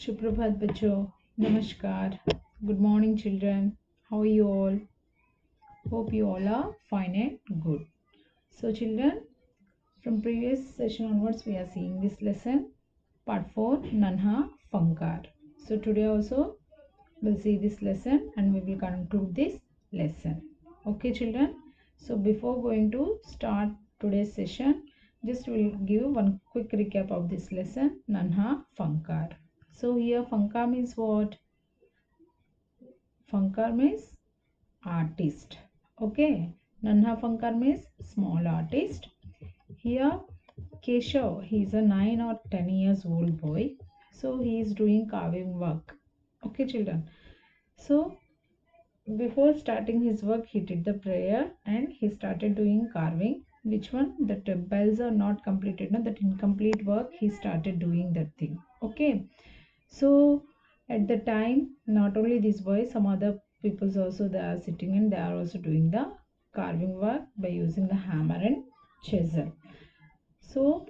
Shuprabhat Bacho, Namaskar. Good morning, children. How are you all? Hope you all are fine and good. So, children, from previous session onwards, we are seeing this lesson, part 4, Nanha Funkar. So, today also we'll see this lesson and we will conclude this lesson. Okay, children. So, before going to start today's session, just will give one quick recap of this lesson, Nanha Funkar. So, here Funkar means what? Funkar means artist. Okay. Nanha Funkar means small artist. Here Keshav, he is a 9 or 10 years old boy. So he is doing carving work. Okay, children. So before starting his work, he did the prayer and he started doing carving. Which one? That bells are not completed. No, that incomplete work he started doing that thing. Okay. So at the time, not only this boy, some other peoples also they are sitting and they are also doing the carving work by using the hammer and chisel. So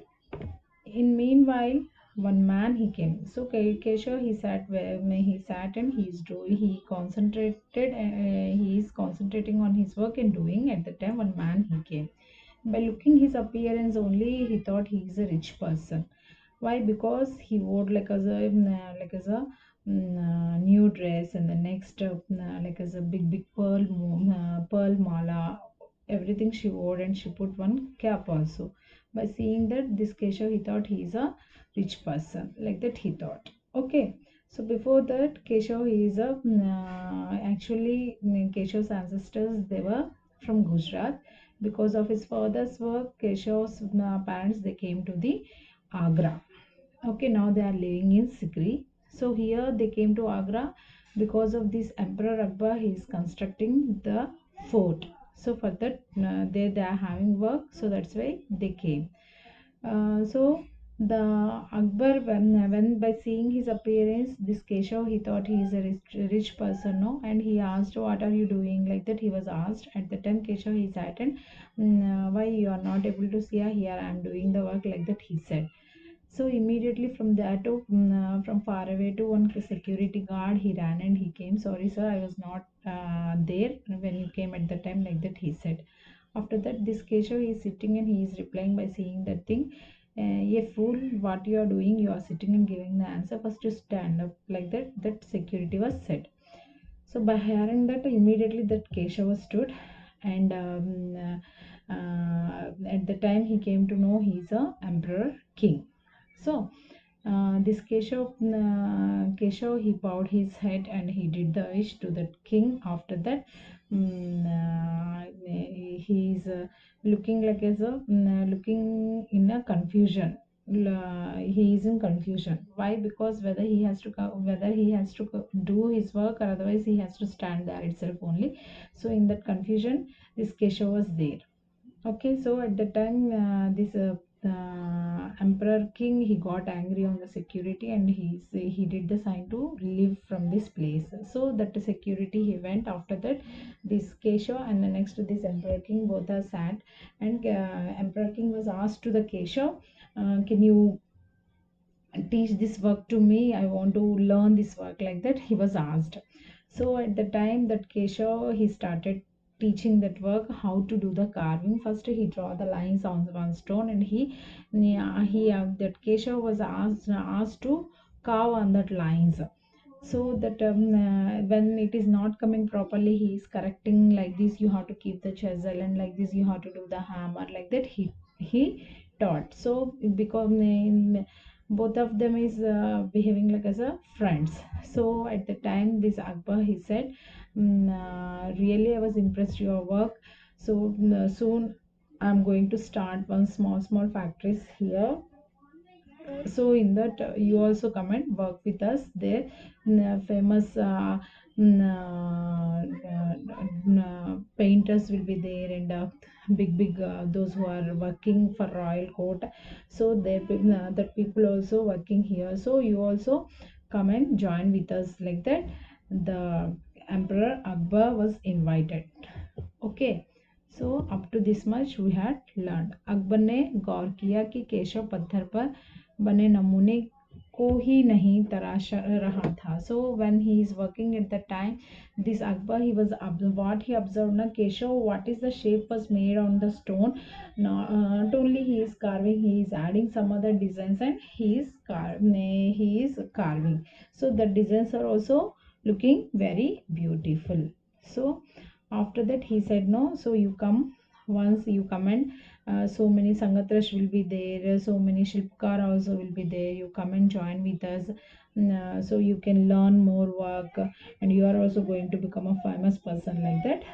in meanwhile, one man he came. So Keshav he sat where he sat and he concentrated. He is concentrating on his work and doing. At the time, one man he came. By looking his appearance only, he thought he is a rich person. Why? Because he wore new dress, and the next like as a big pearl mala, everything she wore, and she put one cap also. By seeing that, this Keshav he thought he is a rich person, like that he thought. Okay. So before that, Keshav he is a actually Keshav's ancestors they were from Gujarat. Because of his father's work, Keshav's parents they came to the Agra. Okay, now they are living in Sikri. So here they came to Agra because of this Emperor Akbar. He is constructing the fort. So for that they are having work. So that's why they came. So the Akbar when by seeing his appearance, this Keshav he thought he is a rich person, no, and he asked, "What are you doing?" Like that he was asked. At the time, Keshav he sat and why you are not able to see her? Here I am doing the work, like that he said. So immediately from there to from far away to one security guard, he ran and he came. Sorry, sir, I was not there when you came at the time. Like that he said. After that, this Keshav is sitting and he is replying by saying that thing. A fool, what you are doing? You are sitting and giving the answer. First, to stand up, like that. That security was said. So by hearing that, immediately that Keshav stood, and at the time he came to know he is a emperor king. So this Keshav, he bowed his head and he did the wish to the king. After that, he is looking like as a looking in a confusion. He is in confusion. Why? Because whether he has to do his work, or otherwise he has to stand there itself only. So in that confusion, this Keshav was there. Okay, so at the time, this emperor king he got angry on the security and he did the sign to leave from this place. So that security he went. After that, this Keshav and the next this emperor king both are sat, and emperor king was asked to the Keshav, can you teach this work to me? I want to learn this work, like that he was asked. So at the time that Keshav he started teaching that work how to do the carving. First he draw the lines on one stone, and he that Keshav was asked to carve on that lines. So that when it is not coming properly, he is correcting, like this you have to keep the chisel, and like this you have to do the hammer, like that he taught. So because both of them is behaving like as a friends. So at the time this Akbar he said, really I was impressed your work. So soon I'm going to start one small factories here. So in that you also come and work with us there. Famous painters will be there, and big those who are working for royal court. So there that people also working here. So you also come and join with us, like that the Emperor Akbar was invited. Okay. So up to this much we had learned. Akbar ने गौर किया कि केशव पत्थर पर बने नमूने को ही नहीं तराश रहा था. So when he is working at the time, this Akbar, he was what he observed na, Keshav, what is the shape was made on the stone. Not only he is carving, he is adding some other designs, and he is carving. So the designs are also looking very beautiful. So after that he said, no, so you come, once you come, and so many sangatrash will be there, so many shilpkar also will be there, you come and join with us. So you can learn more work, and you are also going to become a famous person, like that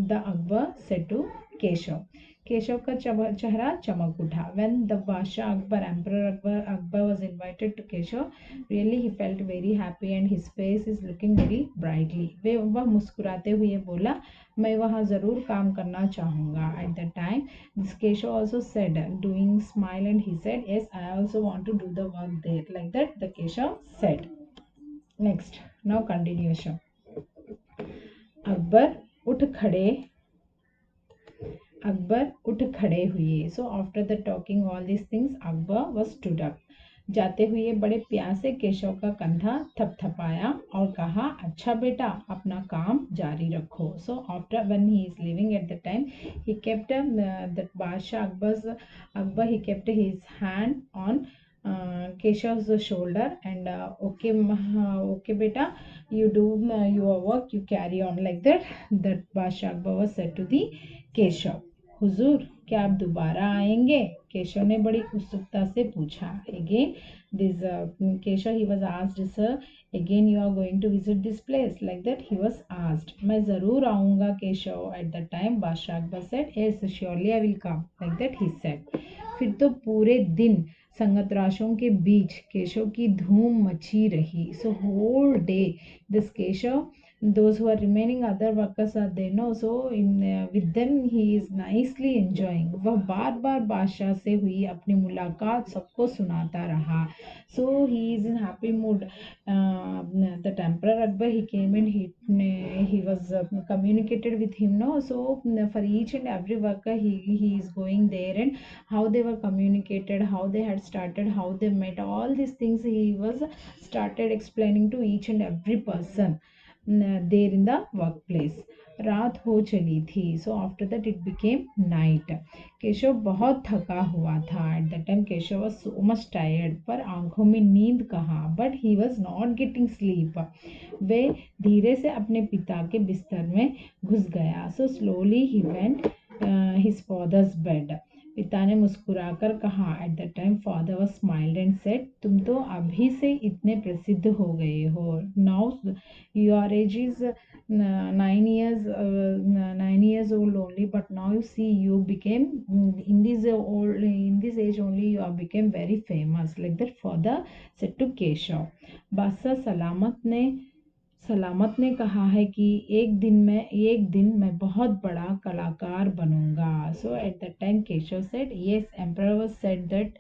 the Akbar said to Keshav. Keshav का चेहरा चमक उठा. When the Basha Akbar, Emperor Akbar was invited to Keshav, really he felt very happy and his face is looking very brightly. वह मुस्कुराते हुए बोला, मैं वहाँ ज़रूर काम करना चाहूँगा. At that time, this Keshav also said, doing smile, and he said, yes, I also want to do the work there. Like that, the Keshav said. Next, now continuation. Akbar उठ खड़े अकबर उठ खड़े हुए. So after the talking all this things, Akbar was stood up. जाते हुए बड़े प्यार से केशव का कंधा थपथपाया और कहा, अच्छा बेटा, अपना काम जारी रखो. So after when he is living at the time, he kept that बादशाह Akbar he kept his hand on Keshav's shoulder, and okay beta, you do your work, you carry on, like that. That Basha Akbar was said to the Keshav. हुजूर, क्या आप दोबारा आएंगे? केशव ने बड़ी उत्सुकता से पूछा. Again, this Keshav, he was asked, sir, again you are going to visit this place, like that he was asked. मैं जरूर आऊंगा Keshav. At that time, Basha Akbar said, yes, surely I will come, like that he said. फिर तो पूरे दिन संगतराशों के बीच केशव की धूम मची रही. So whole day this Keshav, those who are remaining other workers are there, no, so with them he is nicely enjoying. वह बार बार बादशाह से हुई अपनी मुलाकात सबको सुनाता रहा. So he is in happy mood. The Emperor Akbar, he came and he was communicated with him, no. So for each and every worker, he is going there, and how they were communicated, how they had started, how they met, all these things he was started explaining to each and every person there in the workplace. रात हो चली थी. So after that it became night. Keshav बहुत थका हुआ था. At that time Keshav was so much tired, पर आंखों में नींद कहाँ, but he was not getting sleep. वे धीरे से अपने पिता के बिस्तर में घुस गया. So slowly he went his father's bed. पिता ने मुस्कुराकर कहा. At that time father was smiled and said, तुम तो अभी से इतने प्रसिद्ध हो गए हो. Now your age is 9 years old only, but now you see you became in this age only you have became very famous, like that father said to Keshav. बादशाह सलामत ने कहा है कि एक दिन मैं बहुत बड़ा कलाकार बनूंगा. So at that time Keshav said, yes, emperor was said that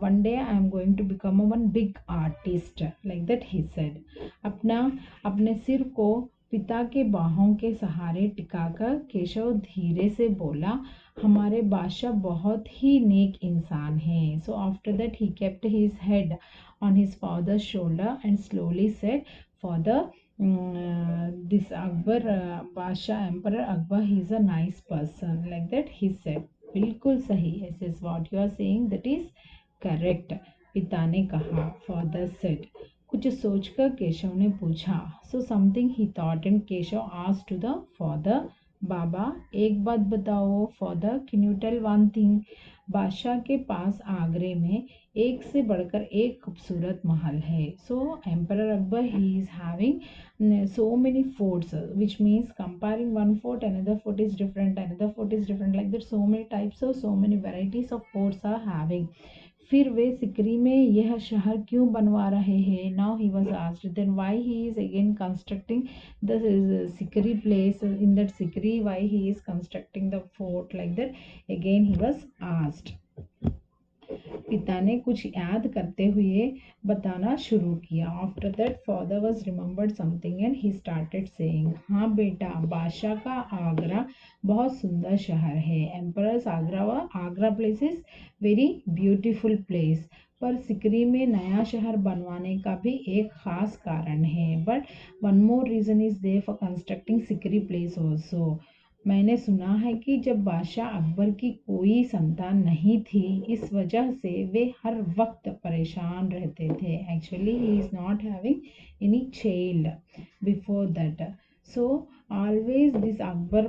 one day I am going to become a one big artist, like that he said. अपने सिर को पिता के बाहों के सहारे टिकाकर केशव धीरे से बोला, हमारे बादशाह बहुत ही नेक इंसान हैं. सो after that he kept his head on his father's shoulder and slowly said, father, this Akbar, Basha, Emperor Akbar, he is a nice person, like that he said. बिल्कुल सही. This is what you are saying, that is correct. पिता ने कहा, father said. कुछ सोचकर केशव ने पूछा. So something he thought, and Keshav asked to the father, बाबा, एक बात बताओ. Father, can you tell one thing. बादशाह के पास आगरे में एक से बढ़कर एक खूबसूरत महल है. So emperor Akbar, he is having so many forts, which means comparing one fort, another fort is different, like that. So many types of, so many varieties of forts are having. फिर वे सिकरी में यह शहर क्यों बनवा रहे हैं. Now he was asked, then why he is again constructing the Sikri place. In that Sikri, why he is constructing the fort, like that again he was asked. पिता ने कुछ याद करते हुए बताना शुरू किया. After that father was remembered something and he started saying, हाँ बेटा, बादशाह का आगरा बहुत सुंदर शहर है. Emperors Agra place is very beautiful place. पर सिकरी में नया शहर बनवाने का भी एक खास कारण है. But one more reason is there for constructing Sikri place also. मैंने सुना है कि जब बादशाह अकबर की कोई संतान नहीं थी, इस वजह से वे हर वक्त परेशान रहते थे. Actually he is not having any child before that. So always this Akbar,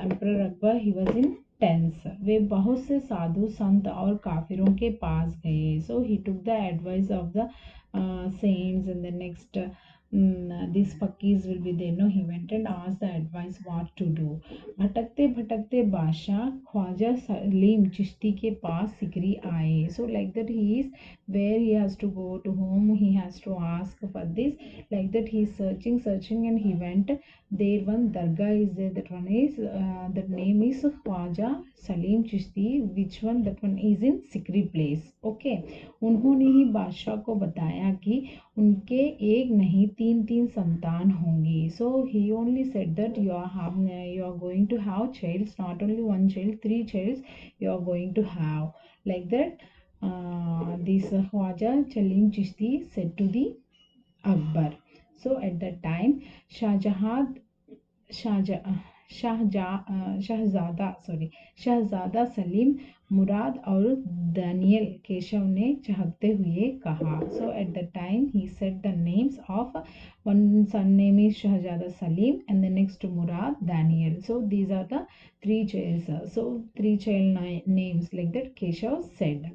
emperor Akbar, he was in tense. वे बहुत से साधु संत और काफिरों के पास गए. So he took the advice of the saints and the next these fakis will be there. No, he went and asked the advice what to do. भटकते भटकते बादशाह ख्वाजा सलीम चिश्ती के पास सिकरी आए. So like that he is where he has to go, to whom he has to ask for this. Like that he is searching and he went there. One dargah is there, that one is that name is Khwaja Salim Chishti, which one, that one is in Sikri place. Okay. उन्होंने ही बादशाह को बताया कि उनके एक नहीं तीन तीन संतान होंगी. So he only said that you are going to have childs, not only one child, 3 childs you are going to have. Like that this Khwaja Salim Chishti said to the Akbar. So at that time Shahjahan शहजादा सलीम, मुराद और दानियल केशव ने चहकते हुए कहा. So at the time he said the names of one son name is Shahzada Salim and the next Murad, Daniel. So these are the 3 childs. So 3 child names like that Keshav said.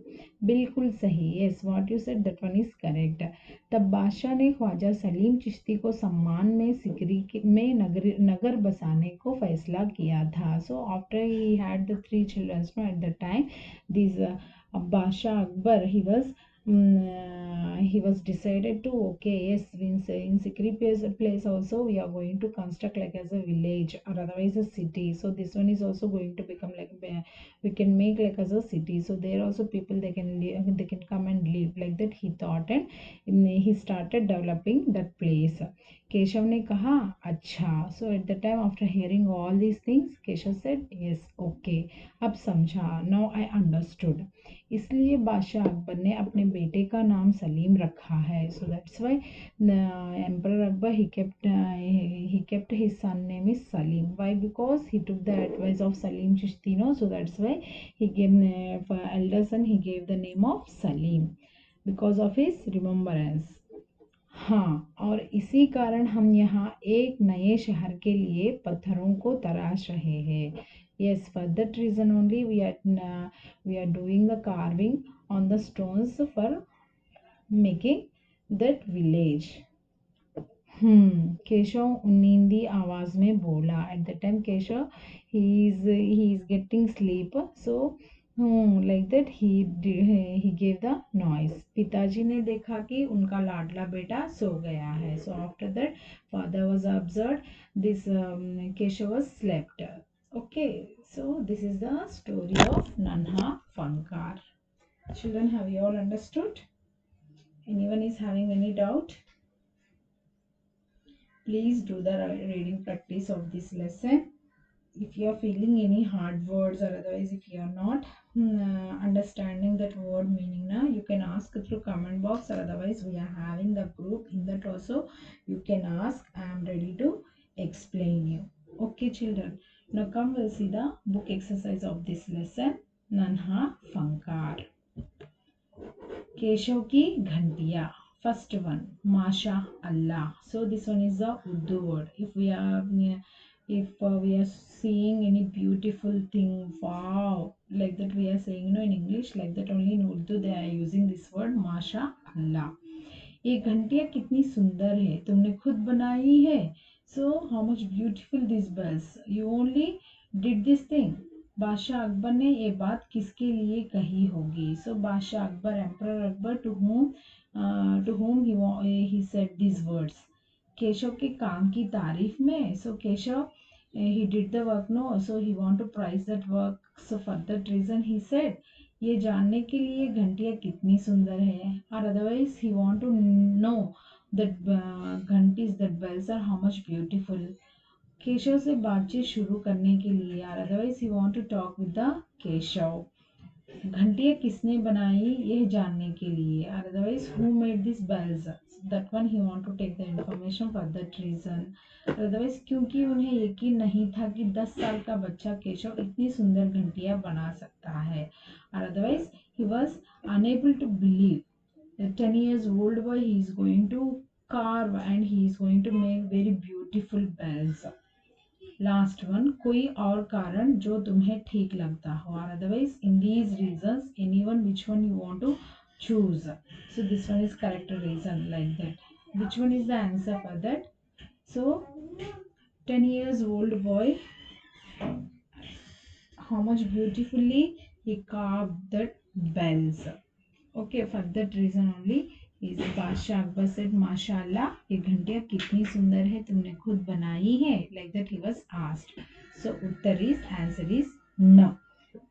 बिल्कुल सही. Yes, what you said, that one is correct. तब बादशाह ने ख्वाजा सलीम चिश्ती को सम्मान में सिकरी में नगर बसाने को फैसला किया था. So after he had the 3 children eight the time, this बादशाह Akbar, he was decided to, okay, yes, in Sikri place also we are going to construct like as a village or otherwise a city. So this one is also going to become like, we can make like as a city. So there also people they can live, they can come and live like that, he thought. And he started developing that place. Keshav ने कहा अच्छा. So at the time after hearing all these things Keshav said yes, okay, अब समझा, now I understood. इसलिए बादशाह अकबर ने अपने बेटे का नाम सलीम रखा है. सो that's why emperor Akbar he kept his son name is Salim. Why? Because he took the advice of Salim Chishtino. So that's why he gave for elder son he gave the name of Salim because of his remembrance. हाँ, और इसी कारण हम यहाँ एक नए शहर के लिए पत्थरों को तराश रहे हैं. Yes, for that reason only we are doing the carving on the stones for making that village. Keshav नींदी आवाज में बोला. Eight the time Keshav he is getting sleep. So like that he gave the noise. पिताजी ने देखा कि उनका लाडला बेटा सो गया है. So after that father was observed, this Keshav was slept. Okay, so this is the story of Nanha Funkar. Children, have you all understood? Anyone is having any doubt? Please do the reading practice of this lesson. If you are feeling any hard words or otherwise if you are not understanding that word meaning now, you can ask through comment box, or otherwise we are having the group, in that also you can ask. I am ready to explain you. Okay children, now come, we'll see the book exercise of this lesson. Nanha Funkar. Keshav की घंटिया. First one, Masha Allah. So this one is the Urdu word. If we are seeing any beautiful thing, wow, like that we are saying, in English, like that only in Urdu they are using this word Masha Allah. ये घंटिया कितनी सुंदर है, तुमने खुद बनाई है. So how much beautiful these bells. You only did this thing. बादशाह अकबर ने ये बात किसके लिए कही होगी. सो बादशाह Akbar, emperor Akbar, to whom he said this words. Keshav के काम की तारीफ में. सो Keshav he did the work, no, so he want to prize that work, so for that reason he said ये जानने के लिए घंटियां कितनी सुंदर है, और otherwise he want to know that घंटीज that bells are how much beautiful. Keshav से बातचीत शुरू करने के लिए, और otherwise he want to talk with the Keshav. घंटियां किसने बनाई यह जानने के लिए, और otherwise who made this bells, that one he want to take the information for that reason. Otherwise क्योंकि उन्हें यकीन नहीं था कि 10 साल का बच्चा केशव इतनी सुंदर घंटियां बना सकता है, और otherwise he was unable to believe that 10 years old boy he is going to carve and he is going to make very beautiful bells. Last one, कोई और कारण जो तुम्हें ठीक लगता हो, और otherwise in these reasons anyone which one you want to choose. So this one is correct reason, like that. Which one is the answer for that? So 10 years old boy, how much beautifully he carved that bells. Okay, for that reason only is बादशाह Akbar said माशाल्लाह ये घंटियां कितनी सुंदर है, तुमने खुद बनाई है, like that he was asked. So Uttar is, answer is no,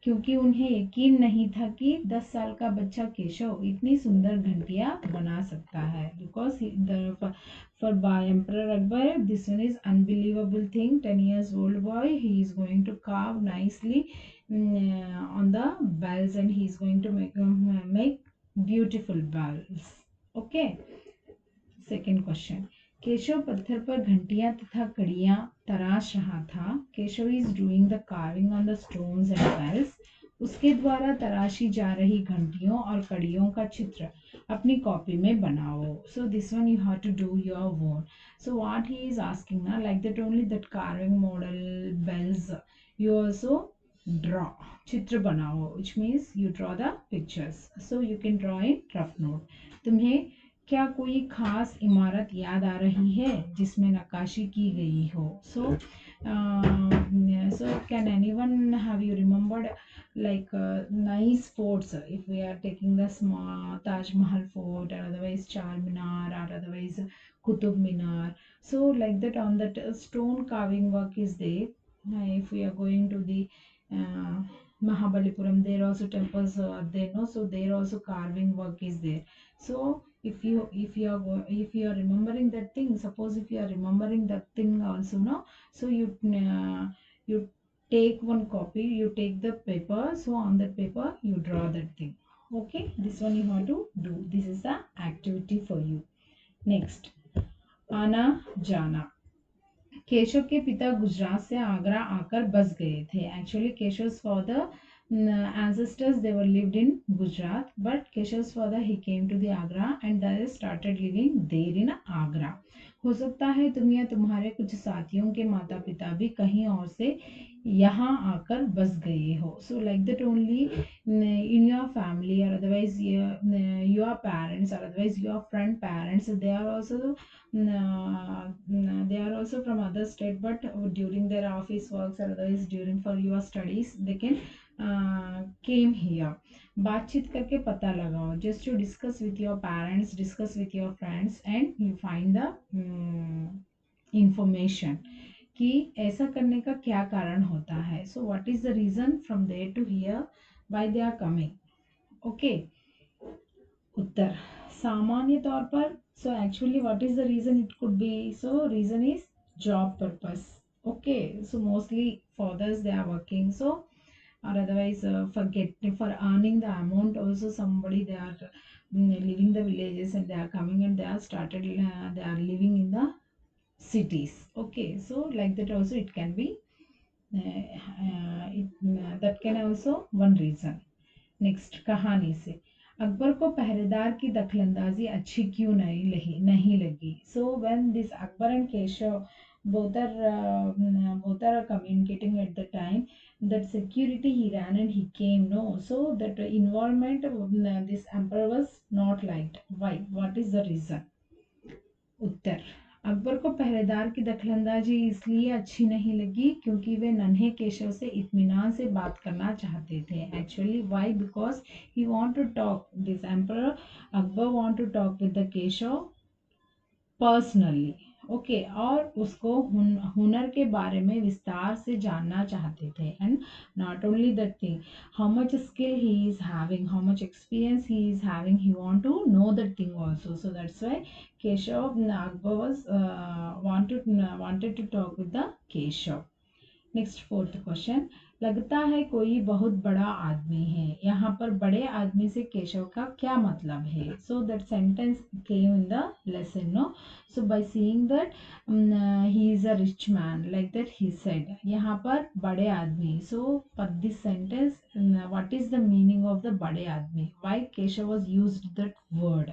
क्योंकि उन्हें यकीन नहीं था कि 10 साल का बच्चा केशव इतनी सुंदर घंटियां बना सकता है, because for by Emperor Akbar this one is unbelievable thing. 10 years old boy, he is going to carve nicely on the bells, and he is going to make beautiful bells. Okay, second question. Keshav पत्थर पर घंटियां तथा कड़ियां तराश रहा था। Keshav is doing the carving on the stones and bells. उसके द्वारा तराशी जा रही घंटियों और कड़ियों का चित्र अपनी कॉपी में बनाओ। So this one you have to do your own. So what he is asking ना, like that only that carving model bells you also draw, चित्र बनाओ, which means you draw the pictures. So you can draw in rough note. तुम्हें क्या कोई खास इमारत याद आ रही है जिसमें नक्काशी की गई हो? So can anyone have you remembered like nice forts, if we are taking the small Taj Mahal fort, or otherwise Char Minar, or otherwise Qutub Minar. So like that on that stone carving work is there. If we are going to the Mahabalipuram, there also temples are there, no? So there also carving work is there. So if you are remembering that thing, suppose if you are remembering that thing also, no? So you take one copy, you take the paper, so on that paper you draw that thing. Okay, this one you have to do. This is the activity for you. Next, आना जाना। केशव के पिता गुजरात से आगरा आकर बस गए थे। Actually Keshav's father ancestors they were lived in Gujarat, but Keshav's father he came to the Agra and they started living there in Agra. हो सकता है तुम या तुम्हारे कुछ साथियों के माता पिता भी कहीं और से यहाँ आकर बस गए हो. So like that only in your family, or otherwise your parents, or otherwise your friend parents, they are also from other state, but during their office works, or otherwise during for your studies they can came here. बातचीत करके पता लगाओ. Just to discuss with your parents, discuss with your friends, and you find the information कि ऐसा करने का क्या कारण होता है. So what is the reason from there to here why they are coming? Okay. उत्तर सामान्य तौर पर. So actually what is the reason it could be? So reason is job purpose. Okay, so mostly fathers they are working, so or otherwise for earning the amount also, somebody they are leaving the villages and they are coming and they are started they are living in the cities. Okay, so like that also it can be that can also one reason. Next, कहानी से अकबर को पहरेदार की दखलंदाजी अच्छी क्यों नहीं लगी. So when this Akbar and Keshav both are communicating at the time, that security he ran and he came, no? So that involvement this emperor was not liked. Why? What is the reason? उत्तर अकबर को पहरेदार की दखलंदाजी इसलिए अच्छी नहीं लगी क्योंकि वे नन्हे केशव से इत्मीनान से बात करना चाहते थे. Actually why? Because he want to talk, this emperor Akbar want to talk with the Keshav personally. Okay, और उसको हुनर के बारे में विस्तार से जानना चाहते थे। And not only that thing, how much skill he is having, how much experience he is having, he want to know that thing also. So that's why Keshav Akbar was wanted to talk with the Keshav. Next fourth question, लगता है कोई बहुत बड़ा आदमी है। यहाँ पर बड़े आदमी से केशव का क्या मतलब है? So that sentence came in the lesson, no. So by seeing that he is a rich man, like that he said. यहाँ पर बड़े आदमी, so for this sentence what is the meaning of the बड़े आदमी, why Keshav was used that word?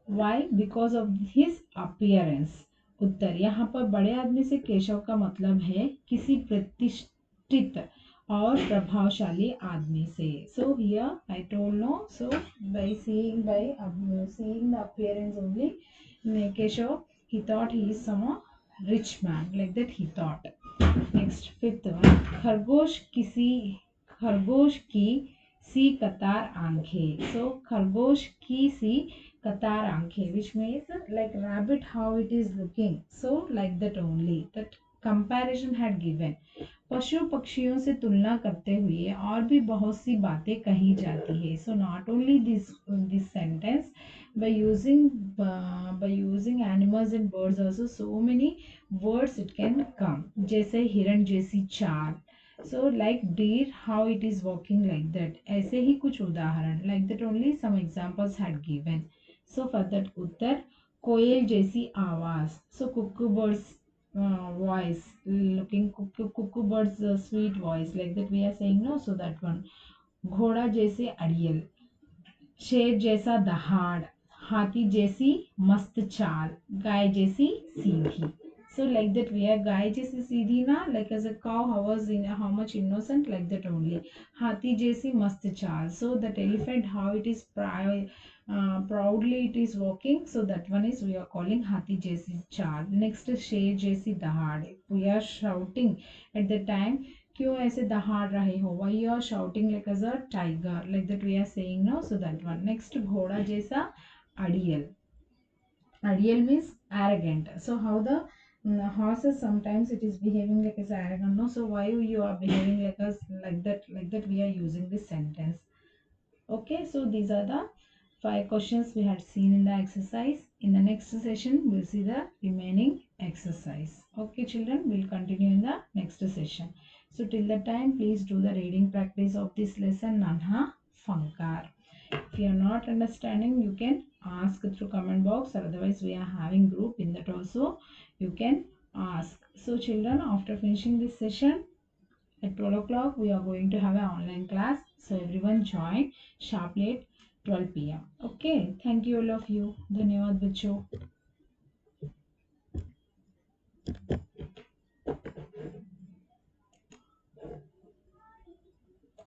Why? Because of his appearance. उत्तर, यहाँ पर बड़े आदमी से केशव का मतलब है किसी प्रतिष्ठित और प्रभावशाली आदमी से। So here I told, no, so by seeing the appearance only, Keshav he thought he is some rich man, like that he thought. Next fifth one, खरगोश की सी कतार आंखें। सो खरगोश की सी कतार आंखें, which means like rabbit how it is looking, so like that only, that comparison had given। पशु पक्षियों से तुलना करते हुए और भी बहुत सी बातें कही जाती है। So not only this sentence, by using animals and birds also, so many words it can come, जैसे हिरण जैसी चाल। So like deer how it is walking, like that, ऐसे ही कुछ उदाहरण, like that only some examples had given। so for that उत्तर, कोयल जैसी आवाज। so cuckoo birds voice, looking cuckoo birds sweet voice, like that we are saying, no, so that one। घोड़ा जैसे अड़ियल, शेर जैसा दहाड़, हाथी जैसी मस्त चाल, गाय जैसी सीधी। So like that we are, गाय जैसी सीधी ना, like as a cow how much innocent, like that only। हाथी जैसी मस्त चाल, so that elephant how it is proudly it is walking, so that one is we are calling हाथी जैसी चाल। Next, शेर जैसी दहाड़, we are shouting at the time, क्यों ऐसे दहाड़ रहे हो, why you are shouting like as a tiger, like that we are saying, no, so that one। next, घोड़ा जैसा अड़ियल, अड़ियल means arrogant। so how the horses sometimes it is behaving like as arrogant, no, so why you are behaving like us, like that we are using this sentence। okay, so these are the 5 questions we had seen in the exercise। in the next session we'll see the remaining exercise। okay children, we'll continue in the next session। so till that time, please do the reading practice of this lesson, Nanha Funkar। if you are not understanding, you can ask through comment box, or otherwise we are having group, in that also you can ask। so children, after finishing this session at 12 o'clock, we are going to have an online class. So everyone join sharply at 12 p.m. Okay. Thank you all of you. Dhanyawad bachcho।